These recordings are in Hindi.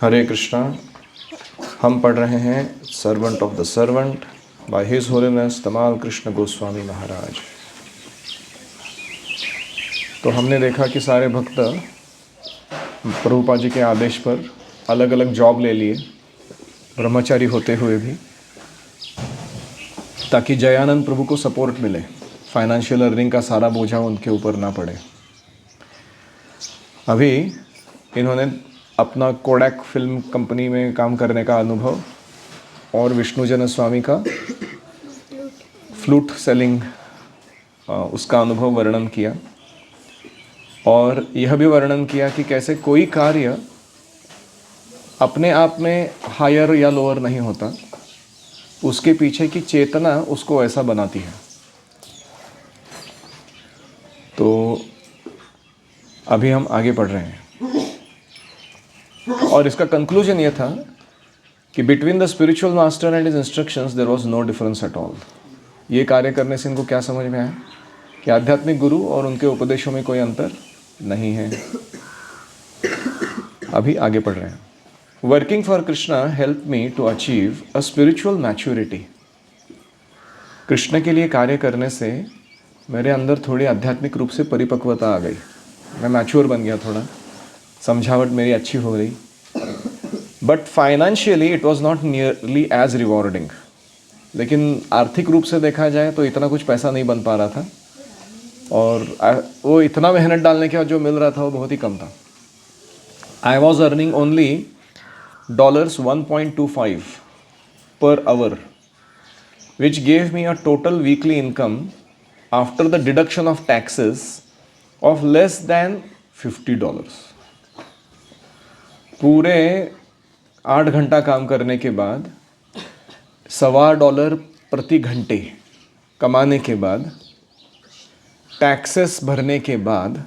हरे कृष्णा। हम पढ़ रहे हैं servant of the servant by his holiness Tamal Krishna Goswami महाराज। तो हमने देखा कि सारे भक्त प्रभुपाद जी के आदेश पर अलग अलग जॉब ले लिए, ब्रह्मचारी होते हुए भी, ताकि जयानंद प्रभु को सपोर्ट मिले, फाइनेंशियल अर्निंग का सारा बोझा उनके ऊपर ना पड़े। अभी इन्होंने अपना कोडैक फिल्म कंपनी में काम करने का अनुभव और विष्णुजन स्वामी का फ्लूट सेलिंग उसका अनुभव वर्णन किया, और यह भी वर्णन किया कि कैसे कोई कार्य अपने आप में हायर या लोअर नहीं होता, उसके पीछे की चेतना उसको ऐसा बनाती है। तो अभी हम आगे पढ़ रहे हैं और इसका कंक्लूजन ये था कि between the spiritual master and his instructions there was no difference at all. ये कार्य करने से इनको क्या समझ में आया कि आध्यात्मिक गुरु और उनके उपदेशों में कोई अंतर नहीं है। अभी आगे पढ़ रहे हैं। Working for Krishna help me to achieve a spiritual maturity. Krishna के लिए कार्य करने से मेरे अंदर थोड़ी आध्यात्मिक रूप से परिपक्वता आ गई, मैं मैच्योर बन गया, थोड़ा समझावट मेरी अच्छी हो गई। But financially it was not nearly as rewarding. लेकिन आर्थिक रूप से देखा जाए तो इतना कुछ पैसा नहीं बन पा रहा था, और वो इतना मेहनत डालने के बाद जो मिल रहा था वो बहुत ही कम था। I was earning only $1.25 per hour, which gave me a total weekly income after the deduction of taxes of less than $50. पूरे 8 घंटा काम करने के बाद $1.25 प्रति घंटे कमाने के बाद, टैक्सेस भरने के बाद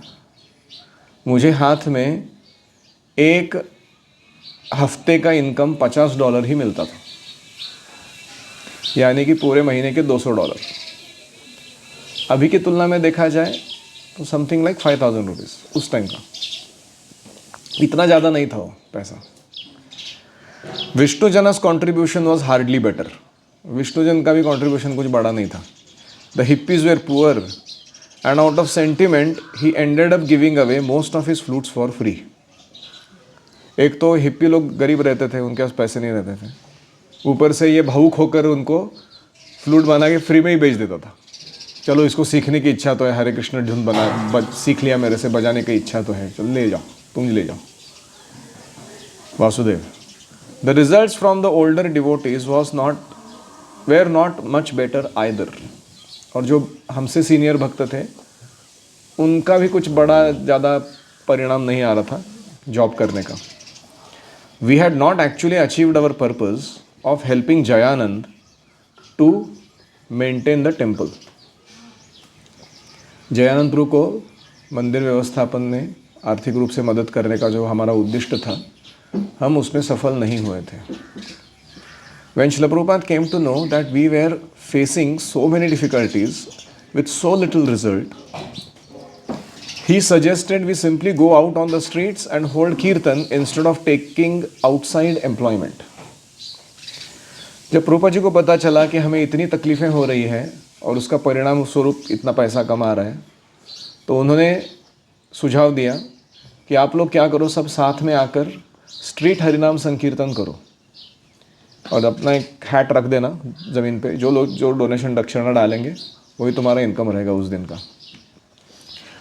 मुझे हाथ में एक हफ्ते का इनकम $50 ही मिलता था, यानी कि पूरे महीने के $200। अभी की तुलना में देखा जाए तो समथिंग लाइक 5,000 रुपीज़ उस टाइम का, इतना ज़्यादा नहीं था वो पैसा। Vishnujana's contribution was hardly better. Vishnujan का भी कॉन्ट्रीब्यूशन कुछ बड़ा नहीं था। The hippies were poor and out of sentiment he ended up giving away most of his flutes for free. एक तो हिप्पी लोग गरीब रहते थे, उनके पास पैसे नहीं रहते थे, ऊपर से ये भावुक होकर उनको फ्लूट बना के फ्री में ही बेच देता था। चलो इसको सीखने की इच्छा तो है, हरे कृष्ण धुन सीख लिया मेरे से, बजाने की इच्छा तो है, चलो ले जाओ, तुम ले जाओ Vasudev. The results from the older devotees were not much better either. और जो हमसे सीनियर भक्त थे उनका भी कुछ बड़ा ज़्यादा परिणाम नहीं आ रहा था जॉब करने का। We had not actually achieved our purpose of helping Jayananda to maintain the temple. Jayananda Prabhu को मंदिर व्यवस्थापन में आर्थिक रूप से मदद करने का जो हमारा उद्दिष्ट था, हम उसमें सफल नहीं हुए थे। When Srila Prabhupada came to know that we were facing so many difficulties with so little result, he suggested we simply go out on the streets and hold kirtan instead of taking outside employment. जब प्रभुपाद जी को पता चला कि हमें इतनी तकलीफ़ें हो रही हैं और उसका परिणाम स्वरूप इतना पैसा कमा रहा है, तो उन्होंने सुझाव दिया कि आप लोग क्या करो, सब साथ में आकर स्ट्रीट हरिनाम संकीर्तन करो और अपना एक हैट रख देना ज़मीन पे, जो लोग जो डोनेशन दक्षिणा डालेंगे वही तुम्हारा इनकम रहेगा उस दिन का।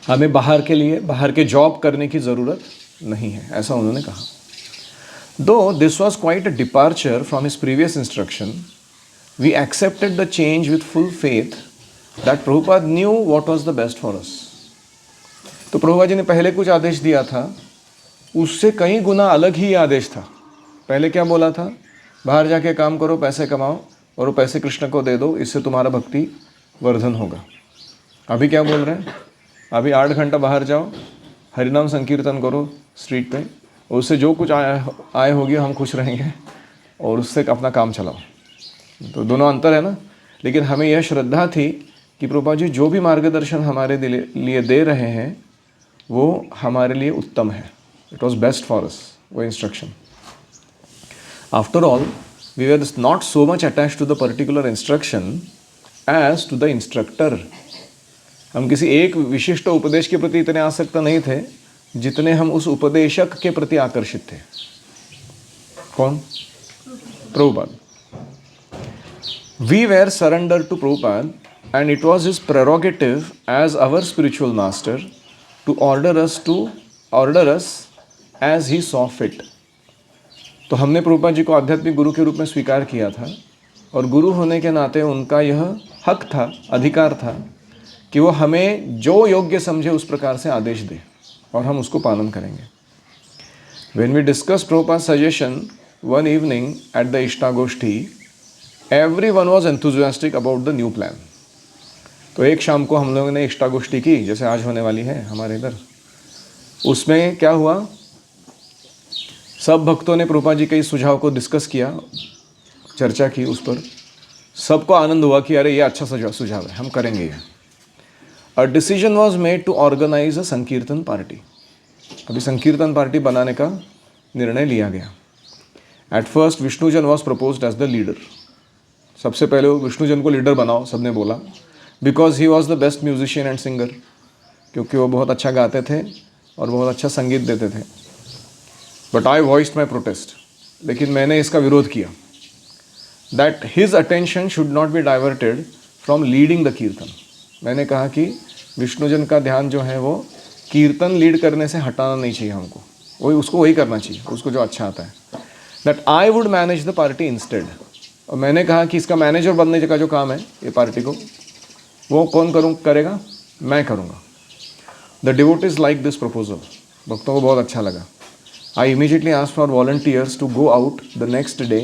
हमें बाहर के जॉब करने की ज़रूरत नहीं है, ऐसा उन्होंने कहा। Though this was quite a departure from his previous instruction, we accepted the change with full faith that Prabhupada knew what was the best for us. तो प्रभुपाद जी ने पहले कुछ आदेश दिया था, उससे कई गुना अलग ही आदेश था। पहले क्या बोला था, बाहर जाके काम करो, पैसे कमाओ और वो पैसे कृष्ण को दे दो, इससे तुम्हारा भक्ति वर्धन होगा। अभी क्या बोल रहे हैं, अभी 8 घंटा बाहर जाओ, हरिनाम संकीर्तन करो स्ट्रीट पे, उससे जो कुछ आय होगी हम खुश रहेंगे और उससे अपना काम चलाओ। तो दोनों अंतर है ना। लेकिन हमें यह श्रद्धा थी कि प्रभुपाद जी जो भी मार्गदर्शन हमारे लिए दे रहे हैं वो हमारे लिए उत्तम है। इट वॉज बेस्ट फॉर अस, वो instruction. After all, we were not so much attached to the particular instruction as to the instructor. हम किसी एक विशिष्ट उपदेश के प्रति इतने आसक्त नहीं थे जितने हम उस उपदेशक के प्रति आकर्षित थे. कौन? Prabhupada. We were surrendered to Prabhupada, and it was his prerogative as our spiritual master to order us as he saw fit. तो हमने प्रभुपाद जी को आध्यात्मिक गुरु के रूप में स्वीकार किया था, और गुरु होने के नाते उनका यह हक था, अधिकार था कि वो हमें जो योग्य समझे उस प्रकार से आदेश दे और हम उसको पालन करेंगे. When we discussed Prabhupada's suggestion one evening at the Ishtagoshti, everyone was enthusiastic about the new plan. तो एक शाम को हम लोगों ने इष्टागोष्ठी की, जैसे आज होने वाली है हमारे इधर. उसमें क्या हुआ, सब भक्तों ने प्रभुपाद जी के इस सुझाव को डिस्कस किया, चर्चा की उस पर. सबको आनंद हुआ कि अरे ये अच्छा सुझाव है, हम करेंगे ये. A decision was made to organise a sankirtan party. अभी संकीर्तन पार्टी बनाने का निर्णय लिया गया. At first Vishnujana was proposed as the leader. सबसे पहले विष्णुजन को लीडर बनाओ, सबने बोला, because he was the best musician and singer, क्योंकि वो बहुत अच्छा गाते थे और बहुत अच्छा संगीत देते थे. But I voiced my protest. लेकिन मैंने इसका विरोध किया, that his attention should not be diverted from leading the कीर्तन. मैंने कहा कि विष्णुजन का ध्यान जो है वो कीर्तन लीड करने से हटाना नहीं चाहिए हमको, उसको वही करना चाहिए, उसको जो अच्छा आता है. That I would manage the party instead. और मैंने कहा कि इसका मैनेजर बनने का जो काम है ये पार्टी को, वो कौन करेगा? मैं करूँगा. The devotees like this proposal. भक्तों को बहुत अच्छा लगा. I immediately asked for volunteers to go out the next day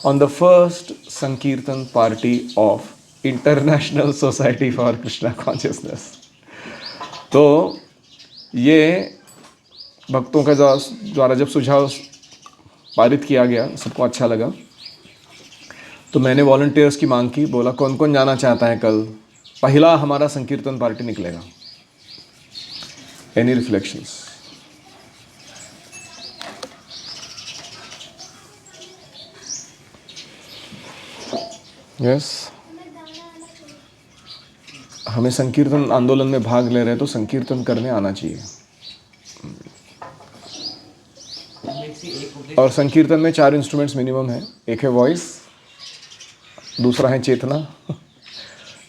on the first sankirtan party of international society for Krishna consciousness. तो ये भक्तों के द्वारा जब सुझाव पारित किया गया, सबको अच्छा लगा, तो मैंने वॉलंटियर्स की मांग की. बोला कौन कौन जाना चाहता है, कल पहला हमारा संकीर्तन पार्टी निकलेगा. Any reflections? यस. हमें संकीर्तन आंदोलन में भाग ले रहे हैं तो संकीर्तन करने आना चाहिए. और संकीर्तन में 4 इंस्ट्रूमेंट्स मिनिमम है. एक है वॉइस, दूसरा है चेतना,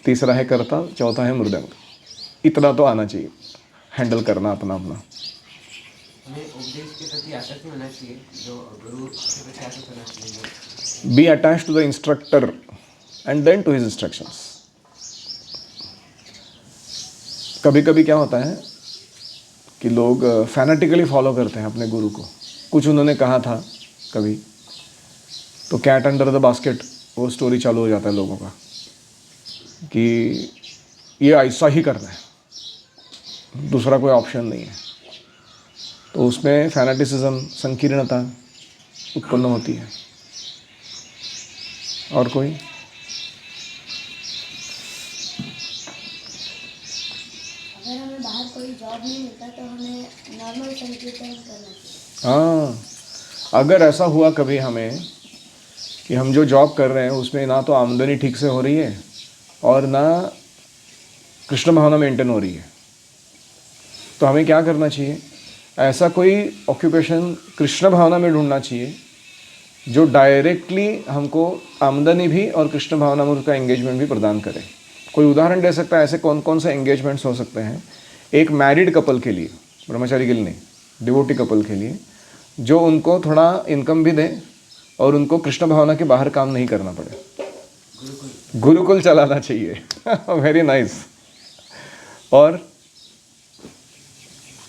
तीसरा है कर्ता, चौथा है मृदंग. इतना तो आना चाहिए हैंडल करना अपना. हमें उपदेश के प्रति आसक्ति होना चाहिए, जो गुरु के प्रति आसक्त होना चाहिए. Be attached to the instructor and then to his instructions. कभी कभी क्या होता है कि लोग फैनेटिकली फॉलो करते हैं अपने गुरु को. कुछ उन्होंने कहा था कभी, तो कैट अंडर द बास्केट वो स्टोरी चालू हो जाता है लोगों का कि ये ऐसा ही करना है, दूसरा कोई ऑप्शन नहीं है. तो उसमें फैनेटिसिज्म, संकीर्णता उत्पन्न होती है. और कोई? अगर हमें बाहर कोई जॉब नहीं मिलता तो हमें नॉर्मल संकीर्तन करना चाहिए. हाँ, अगर ऐसा हुआ कभी हमें कि हम जो जॉब कर रहे हैं उसमें ना तो आमदनी ठीक से हो रही है और ना कृष्ण भावना मेंटेन हो रही है, तो हमें क्या करना चाहिए? ऐसा कोई ऑक्यूपेशन कृष्ण भावना में ढूंढना चाहिए जो डायरेक्टली हमको आमदनी भी और कृष्ण भावना में उसका एंगेजमेंट भी प्रदान करे. कोई उदाहरण दे सकता है ऐसे कौन कौन से एंगेजमेंट्स हो सकते हैं एक मैरिड कपल के लिए, ब्रह्मचारी के लिए नहीं, डिवोटी कपल के लिए, जो उनको थोड़ा इनकम भी दे और उनको कृष्ण भावना के बाहर काम नहीं करना पड़े? गुरुकुल चलाना चाहिए. Very nice. और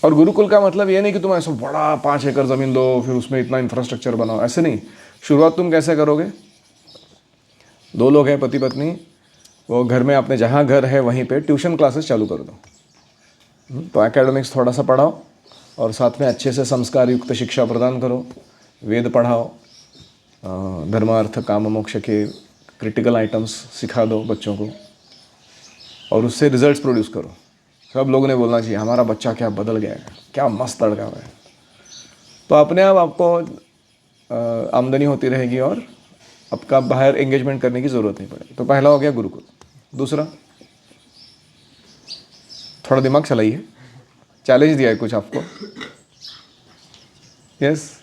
गुरुकुल का मतलब ये नहीं कि तुम ऐसा बड़ा 5 एकड़ ज़मीन दो फिर उसमें इतना इंफ्रास्ट्रक्चर बनाओ, ऐसे नहीं. शुरुआत तुम कैसे करोगे? 2 लोग हैं पति पत्नी, वो घर में अपने जहाँ घर है वहीं पे ट्यूशन क्लासेस चालू कर दो. तो एकेडमिक्स थोड़ा सा पढ़ाओ और साथ में अच्छे से संस्कार युक्त शिक्षा प्रदान करो, वेद पढ़ाओ, धर्म अर्थ काम मोक्ष के क्रिटिकल आइटम्स सिखा दो बच्चों को और उससे रिजल्ट्स प्रोड्यूस करो. सब लोगों ने बोलना चाहिए हमारा बच्चा क्या बदल गया है, क्या मस्त लड़का है. तो अपने आप आपको आमदनी होती रहेगी और आपका बाहर एंगेजमेंट करने की ज़रूरत नहीं पड़ेगी। तो पहला हो गया गुरुकुल। दूसरा, थोड़ा दिमाग चलाइए, चैलेंज दिया है कुछ आपको। यस,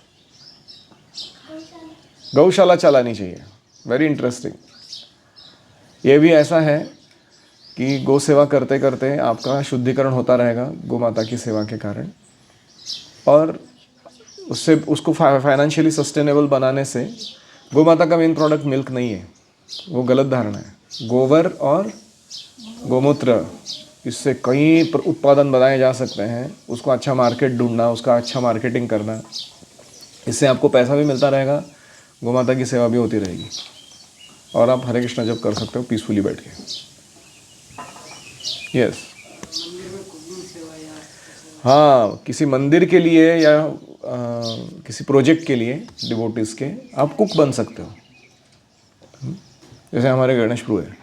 गौशाला चलानी चाहिए, वेरी इंटरेस्टिंग। ये भी ऐसा है कि गौ सेवा करते करते आपका शुद्धिकरण होता रहेगा गौ माता की सेवा के कारण, और उससे उसको फाइनेंशियली सस्टेनेबल बनाने से, गौ माता का मेन प्रोडक्ट मिल्क नहीं है, वो गलत धारणा है। गोबर और गोमूत्र, इससे कई उत्पादन बनाए जा सकते हैं। उसको अच्छा मार्केट ढूंढना, उसका अच्छा मार्केटिंग करना, इससे आपको पैसा भी मिलता रहेगा, गौ माता की सेवा भी होती रहेगी, और आप हरे कृष्णा जप कर सकते हो पीसफुली बैठ के। यस, हाँ, किसी मंदिर के लिए या किसी प्रोजेक्ट के लिए डिवोटीज के आप कुक बन सकते हो। जैसे हमारे गणेश प्रभु है,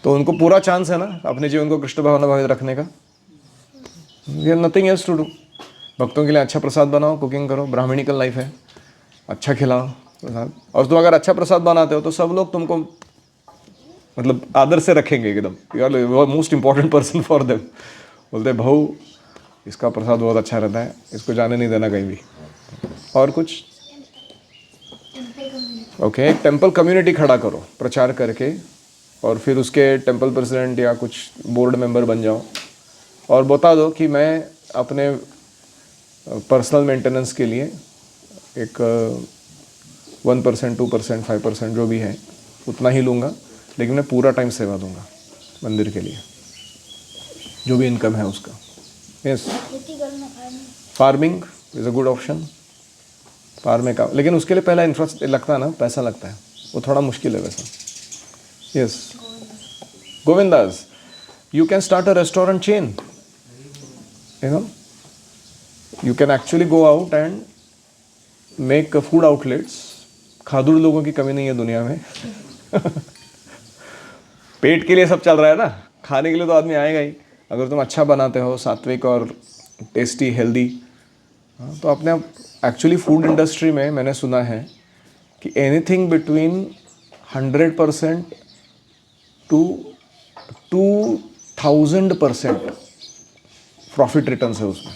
तो उनको पूरा चांस है ना अपने जीवन को कृष्ण भावना भावित रखने का। Nothing else to do. भक्तों के लिए अच्छा प्रसाद बनाओ, कुकिंग करो, ब्राह्मणिकल लाइफ है, अच्छा खिलाओ प्रसाद। और तुम अगर अच्छा प्रसाद बनाते हो तो सब लोग तुमको मतलब आदर से रखेंगे एकदम, you are most important person for them. बोलते भाऊ इसका प्रसाद बहुत अच्छा रहता है, इसको जाने नहीं देना कहीं भी। और कुछ? ओके, एक टेम्पल कम्युनिटी खड़ा करो प्रचार करके, और फिर उसके टेम्पल प्रेसिडेंट या कुछ बोर्ड मेंबर बन जाओ, और बता दो कि मैं अपने पर्सनल मेंटेनेंस के लिए एक 1%, 2%, 5% जो भी है उतना ही लूँगा, लेकिन मैं पूरा टाइम सेवा दूंगा मंदिर के लिए, जो भी इनकम है उसका। Yes, farming is a good option. Farming का, लेकिन उसके लिए पहला इंफ्रास्ट्रक्चर लगता है ना, पैसा लगता है, वो थोड़ा मुश्किल है वैसा। Yes, Govindas, you can start a restaurant chain, you know, you can actually go out and make food outlets। खादुड़ लोगों की कमी नहीं है दुनिया में। पेट के लिए सब चल रहा है ना, खाने के लिए तो आदमी आएगा ही। अगर तुम अच्छा बनाते हो, सात्विक और टेस्टी, हेल्दी, तो अपने आप एक्चुअली फूड इंडस्ट्री में मैंने सुना है कि anything between 100% to 2000% profit returns है उसमें।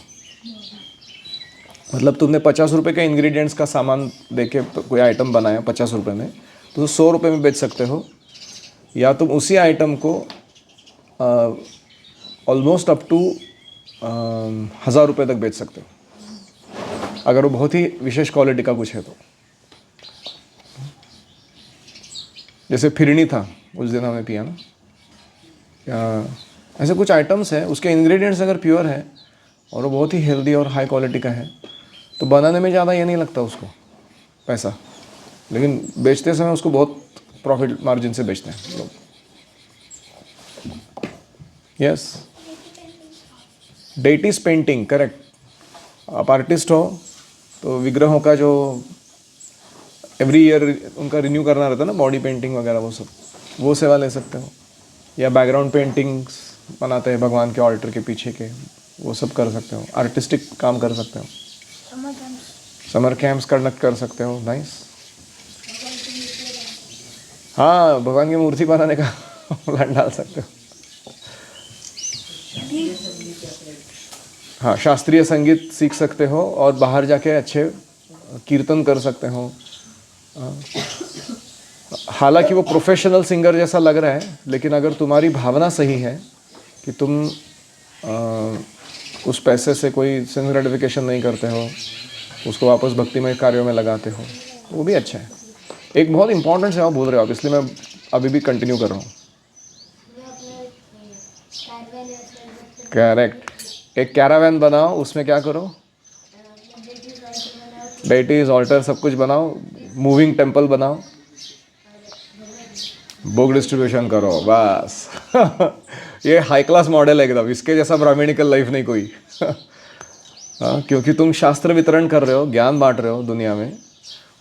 मतलब तुमने 50 रुपये के इंग्रेडिएंट्स का सामान देके कोई आइटम बनाया 50 रुपये में, तो 100 रुपये में बेच सकते हो, या तुम उसी आइटम को ऑलमोस्ट अप टू 1000 रुपये तक बेच सकते हो, अगर वो बहुत ही विशेष क्वालिटी का कुछ है तो। जैसे फिरनी था उस दिन हमने पिया ना, या ऐसे कुछ आइटम्स है, उसके इंग्रेडिएंट्स अगर प्योर है और वो बहुत ही हेल्दी और हाई क्वालिटी का है, तो बनाने में ज़्यादा ये नहीं लगता उसको पैसा, लेकिन बेचते समय उसको बहुत प्रॉफिट मार्जिन से बेचते हैं लोग। Yes, deities painting, correct. आप आर्टिस्ट हो तो विग्रहों का जो एवरी ईयर उनका रिन्यू करना रहता है ना, बॉडी पेंटिंग वगैरह, वो सब, वो सेवा ले सकते हो। या बैकग्राउंड पेंटिंग्स बनाते हैं भगवान के ऑल्टर के पीछे के, वो सब कर सकते हो, आर्टिस्टिक काम कर सकते हो। समर कैंप्स कंडक्ट कर सकते हो, नाइस। हाँ, भगवान की मूर्ति बनाने का प्लान डाल सकते हो। हाँ, शास्त्रीय संगीत सीख सकते हो और बाहर जाके अच्छे कीर्तन कर सकते हो। हालांकि वो प्रोफेशनल सिंगर जैसा लग रहा है, लेकिन अगर तुम्हारी भावना सही है कि तुम उस पैसे से कोई सेल्फ ग्रेटिफिकेशन नहीं करते हो, उसको वापस भक्तिमय कार्यों में लगाते हो, वो भी अच्छा है। एक बहुत इंपॉर्टेंट सेवा बोल रहे हो आप, इसलिए मैं अभी भी कंटिन्यू कर रहा हूँ। करेक्ट, एक कैरावैन बनाओ, उसमें क्या करो, डेटीज, ऑल्टर, सब कुछ बनाओ, मूविंग टेम्पल बनाओ, बुक डिस्ट्रीब्यूशन करो, बस। ये हाई क्लास मॉडल है एकदम, इसके जैसा ब्राह्मणिकल लाइफ नहीं कोई। हाँ, क्योंकि तुम शास्त्र वितरण कर रहे हो, ज्ञान बांट रहे हो दुनिया में,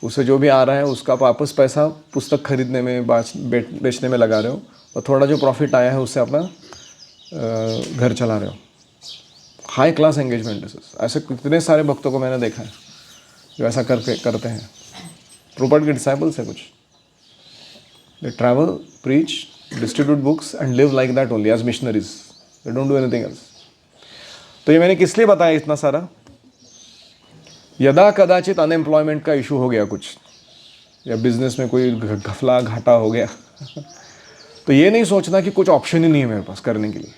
उससे जो भी आ रहा है उसका वापस पैसा पुस्तक खरीदने में, बेचने में लगा रहे हो, और थोड़ा जो प्रॉफिट आया है उससे अपना घर चला रहे हो। High class engagement. ऐसे कितने सारे भक्तों को मैंने देखा है जो ऐसा करते हैं। प्रभुपाद के डिसाइपल्स है कुछ, they travel, preach, distribute books and live like that only as missionaries, they don't do anything else. तो ये मैंने किस लिए बताया इतना सारा? यदा कदाचित अनएम्प्लॉयमेंट का इशू हो गया कुछ, या बिजनेस में कोई घफला घाटा हो गया तो ये नहीं सोचना कि कुछ ऑप्शन ही नहीं है मेरे पास करने के लिए।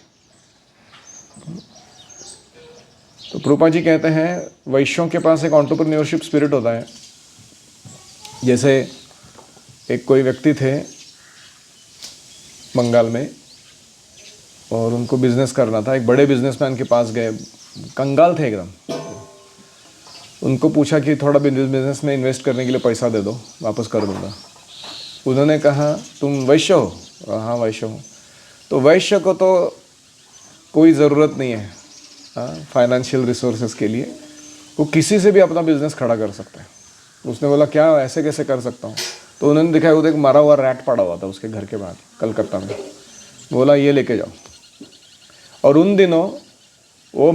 तो प्रभुपाद जी कहते हैं वैश्यों के पास एक एंटरप्रेन्योरशिप स्पिरिट होता है। जैसे एक कोई व्यक्ति थे बंगाल में और उनको बिजनेस करना था, एक बड़े बिजनेसमैन के पास गए, कंगाल थे एकदम। उनको पूछा कि थोड़ा बिजनेस में इन्वेस्ट करने के लिए पैसा दे दो, वापस कर दूंगा। उन्होंने कहा तुम वैश्य हो? हाँ वैश्य हूँ। तो वैश्य को तो कोई ज़रूरत नहीं है फाइनेंशियल रिसोर्सेज के लिए, वो किसी से भी अपना बिजनेस खड़ा कर सकता है। उसने बोला क्या ऐसे कैसे कर सकता हूँ? तो उन्होंने दिखाया उधर एक मरा हुआ रैट पड़ा हुआ था उसके घर के बाहर कलकत्ता में। बोला ये लेके जाओ। और उन दिनों वो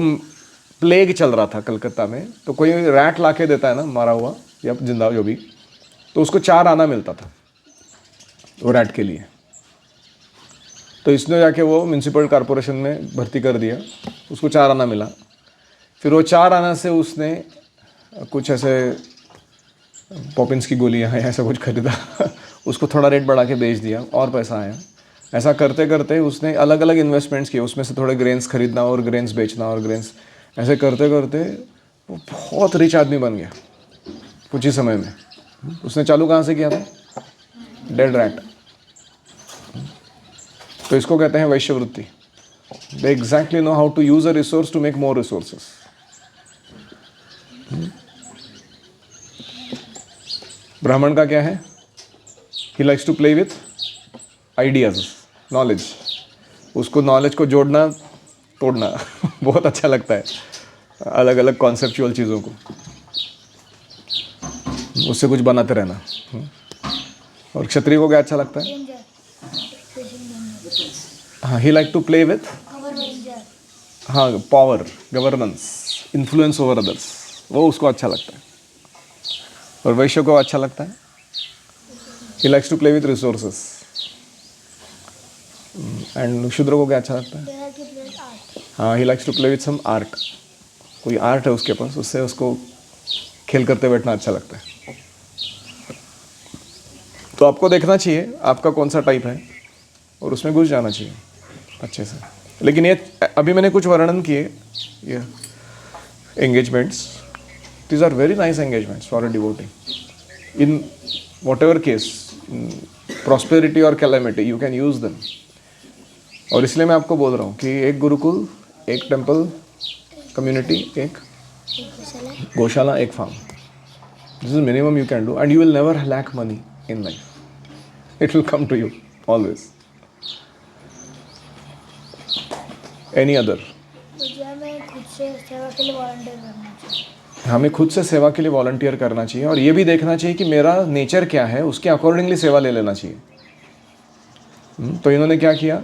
प्लेग चल रहा था कलकत्ता में, तो कोई रैट ला के देता है ना, मारा हुआ या जिंदा जो भी, तो उसको 4 आना मिलता था वो रैट के लिए। तो इसने जाके वो म्यूनसिपल कॉरपोरेशन में भर्ती कर दिया, उसको 4 आना मिला। फिर वो 4 आना से उसने कुछ ऐसे पॉपिंस की गोलियाँ हैं ऐसा कुछ खरीदा उसको थोड़ा रेट बढ़ा के बेच दिया और पैसा आया। ऐसा करते करते उसने अलग अलग इन्वेस्टमेंट्स किए, उसमें से थोड़े ग्रेन्स खरीदना और ग्रेन्स बेचना और ग्रेन्स, ऐसे करते करते वो बहुत रिच आदमी बन गया कुछ ही समय में। उसने चालू कहाँ से किया था? Dead rat. तो इसको कहते हैं वैश्यवृत्ति। They exactly know how to use a resource to make more resources. Brahmin का क्या है? He likes to play with ideas, knowledge. उसको नॉलेज को जोड़ना तोड़ना बहुत अच्छा लगता है, अलग अलग कॉन्सेप्चुअल चीज़ों को, उससे कुछ बनाते रहना। और क्षत्रिय को क्या अच्छा लगता है? हाँ, ही लाइक टू प्ले विथ, हाँ, power, governance, influence over others, वो उसको अच्छा लगता है। और वैश्य को अच्छा लगता है, he likes to play with resources. And Shudra को क्या अच्छा लगता है? हाँ, he likes to play with some art. कोई आर्ट है उसके पास, उससे उसको खेल करते बैठना अच्छा लगता है। तो आपको देखना चाहिए आपका कौन सा टाइप है और उसमें घुस जाना चाहिए अच्छे से। लेकिन ये अभी मैंने कुछ वर्णन किए, ये engagements, these are very nice engagements for a devotee in whatever case, prosperity or calamity, you can use them। और इसलिए मैं आपको बोल रहा हूँ कि एक गुरुकुल, एक टेम्पल कम्युनिटी, एक गौशाला, एक farm, this is minimum you can do and you will never lack money in life, it will come to you always. Any other? हमें खुद से सेवा के लिए वॉलंटियर करना चाहिए और ये भी देखना चाहिए कि मेरा नेचर क्या है, उसके अकॉर्डिंगली सेवा ले लेना चाहिए। तो इन्होंने क्या किया?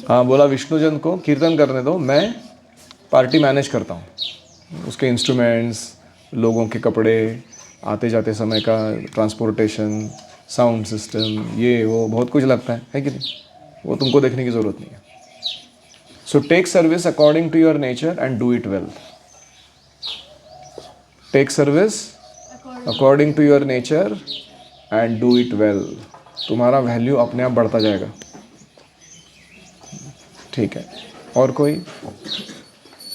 हाँ, बोला विष्णुजन को कीर्तन करने दो, मैं पार्टी मैनेज करता हूँ। उसके इंस्ट्रूमेंट्स, लोगों के कपड़े, आते जाते समय का ट्रांसपोर्टेशन, साउंड सिस्टम, ये वो बहुत कुछ लगता है कि नहीं? वो तुमको देखने की ज़रूरत नहीं है। So take service according to your nature and do it well. Take service according to your nature and do it well. तुम्हारा वैल्यू अपने आप बढ़ता जाएगा। ठीक है, और कोई?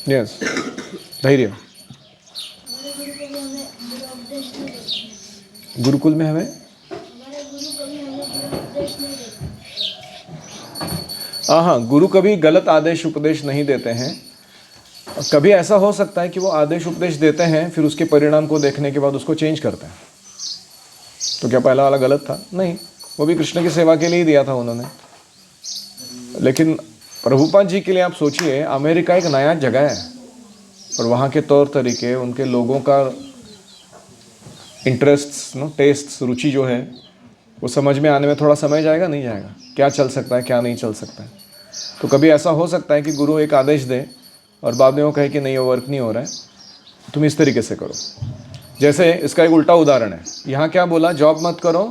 यस, धैर्य। गुरुकुल में हमें हाँ, गुरु कभी गलत आदेश उपदेश नहीं देते हैं। कभी ऐसा हो सकता है कि वो आदेश उपदेश देते हैं, फिर उसके परिणाम को देखने के बाद उसको चेंज करते हैं। तो क्या पहला वाला गलत था? नहीं, वो भी कृष्ण की सेवा के लिए ही दिया था उन्होंने। लेकिन प्रभुपाद जी के लिए आप सोचिए, अमेरिका एक नया जगह है और वहाँ के तौर तरीके, उनके लोगों का इंटरेस्ट्स, टेस्ट्स, रुचि जो है, वो समझ में आने में थोड़ा समय जाएगा, नहीं जाएगा? क्या चल सकता है, क्या नहीं चल सकता है। तो कभी ऐसा हो सकता है कि गुरु एक आदेश दे और बाद में वो कहे कि नहीं, वो वर्क नहीं हो रहा है, तुम इस तरीके से करो। जैसे इसका एक उल्टा उदाहरण है, यहाँ क्या बोला, जॉब मत करो,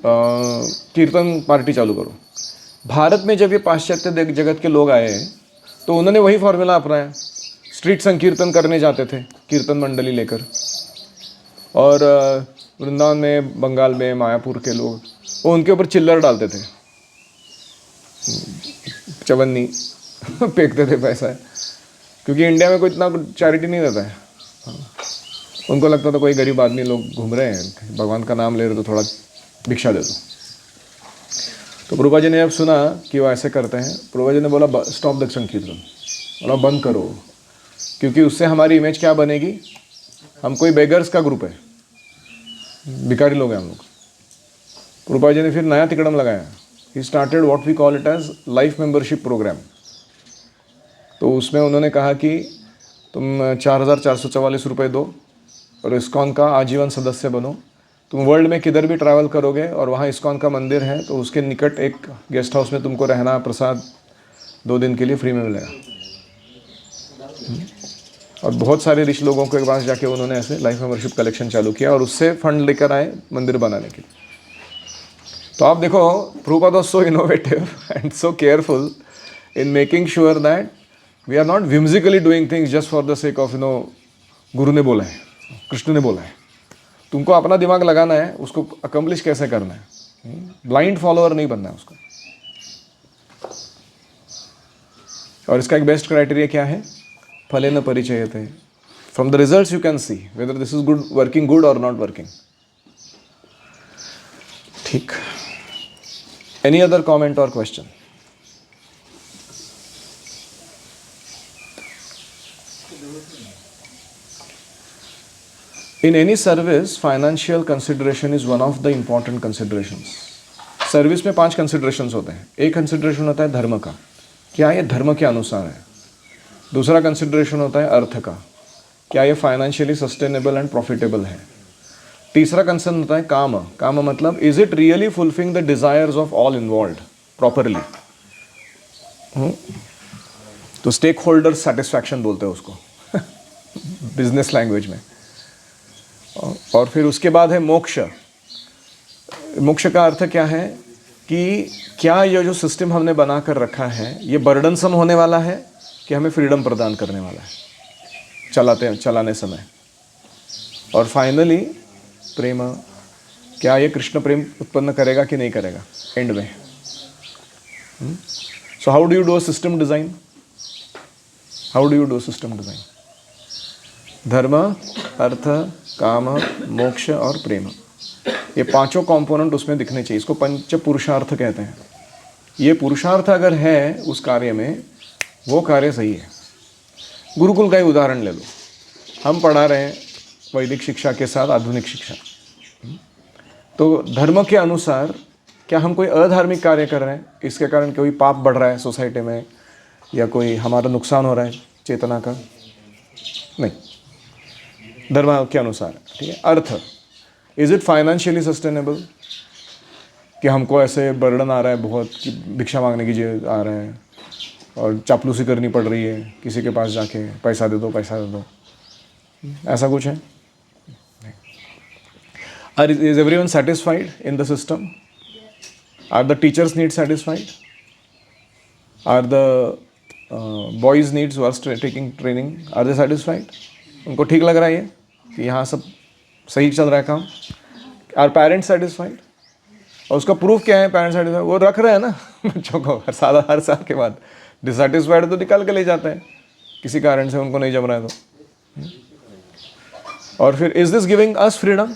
कीर्तन पार्टी चालू करो। भारत में जब ये पाश्चात्य जगत के लोग आए तो उन्होंने वही फॉर्मूला अपनाया, स्ट्रीट संकीर्तन करने जाते थे कीर्तन मंडली लेकर। और वृंदावन में, बंगाल में, मायापुर के लोग वो उनके ऊपर चिल्लर डालते थे, चवन्नी फेंकते थे पैसा, क्योंकि इंडिया में कोई इतना चैरिटी नहीं देता है। उनको लगता था कोई गरीब आदमी लोग घूम रहे हैं, भगवान का नाम ले रहे, तो थोड़ा भिक्षा दे दो। तो प्रभुपाद जी ने जब सुना कि वो ऐसे करते हैं, प्रभुपाद जी ने बोला स्टॉप द संकीर्तन, बोला बंद करो, क्योंकि उससे हमारी इमेज क्या बनेगी, हम कोई बेगर्स का ग्रुप है, भिखारी लोग हैं हम लोग। प्रभुपाद जी ने फिर नया तिकड़म लगाया, he started what we call it as life membership program. तो उसमें उन्होंने कहा कि तुम 4,444 रुपये दो और इस्कॉन का आजीवन सदस्य बनो। तुम वर्ल्ड में किधर भी ट्रैवल करोगे और वहाँ इस्कॉन का मंदिर है तो उसके निकट एक गेस्ट हाउस में तुमको रहना, प्रसाद 2 दिन के लिए फ्री में मिलेगा। और बहुत सारे रिच लोगों के पास जाके उन्होंने ऐसे लाइफ मेंबरशिप कलेक्शन चालू किया और उससे फंड लेकर आए मंदिर बनाने के लिए। तो आप देखो, Prabhupada was so innovative and so careful in making sure that we are not whimsically doing things just for the sake of guru ने बोला है, कृष्ण ने बोला है। तुमको अपना दिमाग लगाना है, उसको अकम्प्लिश कैसे करना है, ब्लाइंड फॉलोअर नहीं बनना है उसको। और इसका एक बेस्ट क्राइटेरिया क्या है, फलेन परिचयते। From the results you can see whether this is good, working good और नॉट वर्किंग। ठीक, एनी अदर कॉमेंट और question? In any service, financial consideration is one of the important considerations. Service में 5 considerations होते हैं। एक consideration होता है धर्म का, क्या ये धर्म के अनुसार है। दूसरा consideration होता है अर्थ का, क्या ये फाइनेंशियली सस्टेनेबल एंड प्रॉफिटेबल है। तीसरा कंसर्न होता है काम। काम मतलब is it really fulfilling the desires of all involved properly. तो स्टेक होल्डर सेटिस्फैक्शन बोलते हैं उसको बिजनेस लैंग्वेज में। और फिर उसके बाद है मोक्ष। मोक्ष का अर्थ क्या है कि क्या ये जो सिस्टम हमने बना कर रखा है ये बर्डनसम होने वाला है कि हमें फ्रीडम प्रदान करने वाला है चलाने समय। और फाइनली प्रेम, क्या ये कृष्ण प्रेम उत्पन्न करेगा कि नहीं करेगा एंड में। So how do you do a system design, how do you do system design? धर्म, अर्थ, काम, मोक्ष और प्रेम, ये 5 कंपोनेंट उसमें दिखने चाहिए। इसको पंच पुरुषार्थ कहते हैं। ये पुरुषार्थ अगर है उस कार्य में, वो कार्य सही है। गुरुकुल का ही उदाहरण ले लो, हम पढ़ा रहे हैं वैदिक शिक्षा के साथ आधुनिक शिक्षा, तो धर्म के अनुसार क्या हम कोई अधार्मिक कार्य कर रहे हैं, इसके कारण कोई पाप बढ़ रहा है सोसाइटी में या कोई हमारा नुकसान हो रहा है चेतना का? नहीं, धर्म के अनुसार। ठीक है। अर्थ, इज इट फाइनेंशियली सस्टेनेबल, कि हमको ऐसे बर्डन आ रहा है बहुत कि भिक्षा मांगने की आ रहा है और चापलूसी करनी पड़ रही है, किसी के पास जाके पैसा दे दो पैसा दे दो, ऐसा कुछ है? Is everyone satisfied in the system? Are the teachers' needs satisfied? Are the boys' needs who are taking training, are they satisfied? उनको ठीक लग रहा है ये कि यहाँ सब सही चल रहा है काम? Are parents satisfied? और उसका प्रूफ क्या है पेरेंट्स satisfied? वो रख रहे हैं ना बच्चों को हर साल के बाद। डिससेटिस्फाइड तो निकाल के ले जाते हैं किसी कारण से, उनको नहीं जम रहा है तो। और फिर is this giving us freedom?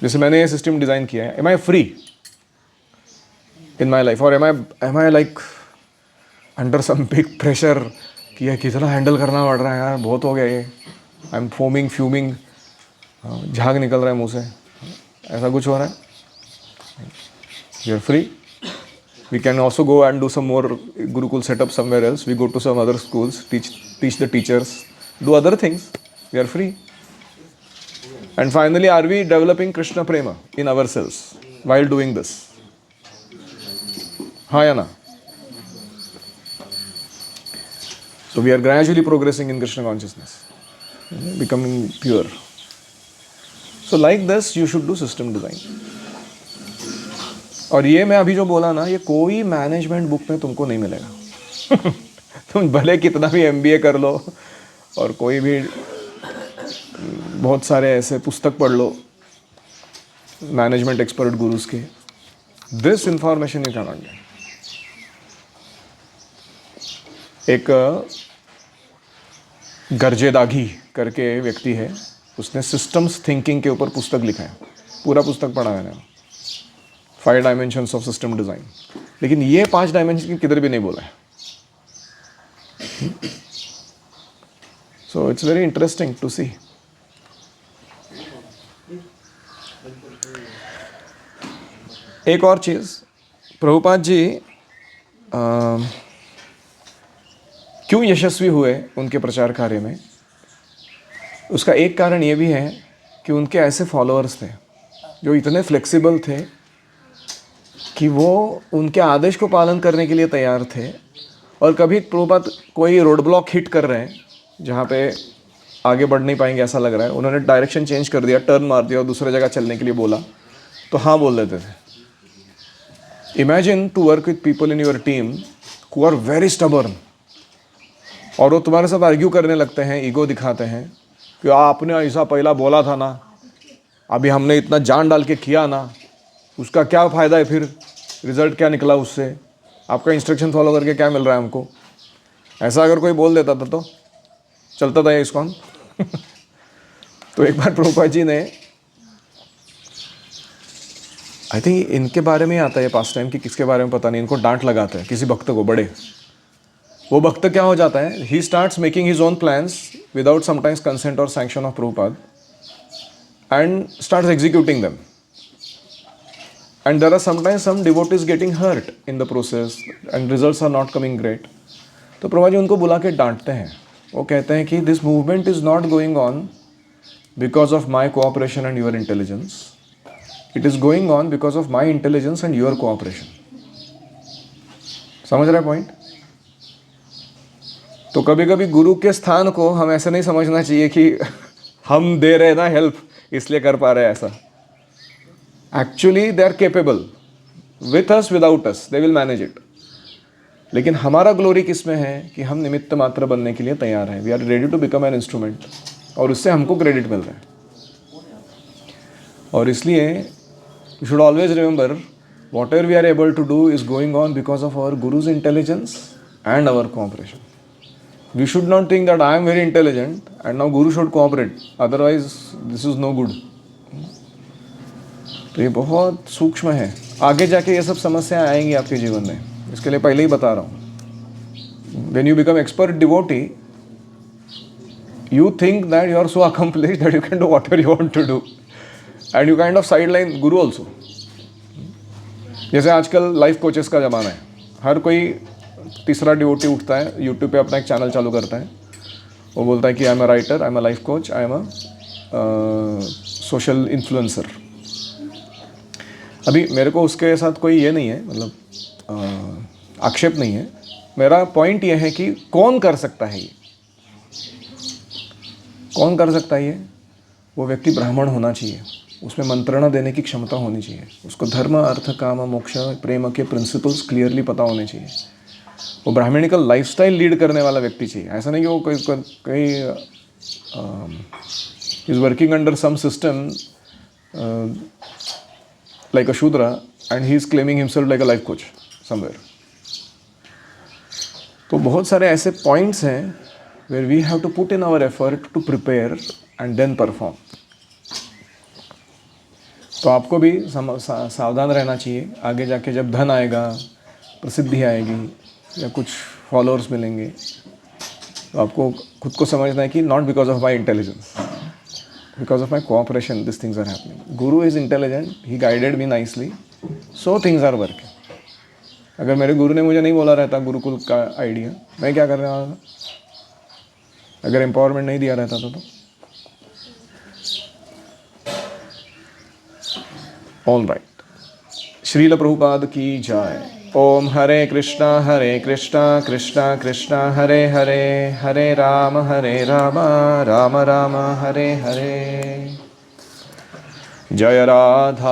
जैसे मैंने ये सिस्टम डिज़ाइन किया है, am I free in my life और am I like under some big pressure कि यह कितना हैंडल करना पड़ रहा है यार, बहुत हो गया ये, आई एम फोमिंग फ्यूमिंग, झाग निकल रहा है मुँह से, ऐसा कुछ हो रहा है? You are free. We can also go and do some more gurukul setup somewhere else, we go to some other schools, teach the teachers, do other things, we are free. And finally, are we developing Krishna Prema in ourselves while doing this? हाँ या ना? So we are gradually progressing in Krishna consciousness, becoming pure. So like this you should do system design. और ये मैं अभी जो बोला ना, ये कोई मैनेजमेंट बुक में तुमको नहीं मिलेगा. तुम भले कितना भी MBA कर लो और कोई भी बहुत सारे ऐसे पुस्तक पढ़ लो मैनेजमेंट एक्सपर्ट गुरुज के, this information you cannot get. एक गर्जेदागी करके व्यक्ति है, उसने सिस्टम्स थिंकिंग के ऊपर पुस्तक लिखा है, पूरा पुस्तक पढ़ा है मैंने, 5 डायमेंशंस ऑफ सिस्टम डिज़ाइन. लेकिन ये 5 डायमेंशन किधर भी नहीं बोला है. So it's very interesting to see. एक और चीज़, प्रभुपाद जी क्यों यशस्वी हुए उनके प्रचार कार्य में, उसका एक कारण ये भी है कि उनके ऐसे फॉलोअर्स थे जो इतने फ्लेक्सिबल थे कि वो उनके आदेश को पालन करने के लिए तैयार थे. और कभी प्रभुपाद कोई रोड ब्लॉक हिट कर रहे हैं जहाँ पे आगे बढ़ नहीं पाएंगे ऐसा लग रहा है, उन्होंने डायरेक्शन चेंज कर दिया, टर्न मार दिया और दूसरे जगह चलने के लिए बोला तो हाँ बोल देते थे. Imagine to work with people in your team who are very stubborn, और वो तुम्हारे साथ आर्ग्यू करने लगते हैं, ईगो दिखाते हैं कि आपने ऐसा पहला बोला था ना, अभी हमने इतना जान डाल के किया ना, उसका क्या फ़ायदा है, फिर रिजल्ट क्या निकला उससे, आपका इंस्ट्रक्शन फॉलो करके क्या मिल रहा है हमको. ऐसा अगर कोई बोल देता था तो चलता था ये ISKCON. तो एक बार प्रभुपाद जी ने, आई थिंक इनके बारे में आता है पास टाइम कि किसके बारे में पता नहीं, इनको डांट लगाते हैं किसी भक्त को, बड़े. वो भक्त क्या हो जाता है, he starts making his own plans without sometimes consent और sanction of Prabhupada and starts executing them. And there are sometimes some devotees getting hurt in the process and results are not coming great. तो प्रभुपाद जी उनको बुला के डांटते हैं. वो कहते हैं कि this movement is not going on because of my cooperation and your intelligence. It is going on because of my intelligence and your cooperation. समझ रहे पॉइंट? तो कभी कभी गुरु के स्थान को हम ऐसे नहीं समझना चाहिए कि हम दे रहे ना हेल्प इसलिए कर पा रहे हैं ऐसा. Actually they are capable, with us without us they will manage it. लेकिन हमारा ग्लोरी किस में है कि हम निमित्त मात्र बनने के लिए तैयार हैं. We are ready to become an instrument, और उससे हमको क्रेडिट मिल रहा है. और इसलिए we should always remember whatever we are able to do is going on because of our guru's intelligence and our cooperation. We should not think that I am very intelligent and now guru should cooperate, otherwise this is no good. तो ये बहुत सूक्ष्म है. आगे जाके ये सब समस्याएं आएंगी आपके जीवन में, इसके लिए पहले ही बता रहा हूँ. When you become expert devotee you think that you are so accomplished that you can do whatever you want to do and you kind of sideline guru also. जैसे आजकल लाइफ कोचेस का ज़माना है, हर कोई तीसरा डिवोटी उठता है, यूट्यूब पे अपना एक चैनल चालू करता है, वो बोलता है कि I am a writer, I am a life coach, I am a social influencer. अभी मेरे को उसके साथ कोई ये नहीं है, मतलब आक्षेप नहीं है. मेरा पॉइंट ये है कि कौन कर सकता है ये, कौन कर सकता है ये? वो व्यक्ति ब्राह्मण होना चाहिए, उसमें मंत्रणा देने की क्षमता होनी चाहिए, उसको धर्म अर्थ काम मोक्ष प्रेम के प्रिंसिपल्स क्लियरली पता होने चाहिए, वो ब्राह्मणिकल लाइफस्टाइल लीड करने वाला व्यक्ति चाहिए. ऐसा नहीं कि वो कोई is working under some system like a Shudra and he is claiming himself like a life coach somewhere. तो बहुत सारे ऐसे points हैं where we have to put in our effort to prepare and then perform. तो आपको भी सावधान रहना चाहिए. आगे जाके जब धन आएगा, प्रसिद्धि आएगी या कुछ फॉलोअर्स मिलेंगे, तो आपको खुद को समझना है कि not because of my intelligence, because of my cooperation these things are happening. Guru is intelligent, he guided me nicely, so things are working. अगर मेरे गुरु ने मुझे नहीं बोला रहता गुरुकुल का आइडिया, मैं क्या कर रहा था? अगर एम्पावरमेंट नहीं दिया रहता तो ऑल राइट. श्रील प्रभुपाद की जय. ओम हरे कृष्णा कृष्णा कृष्णा हरे हरे, हरे राम राम राम हरे हरे। जय राधा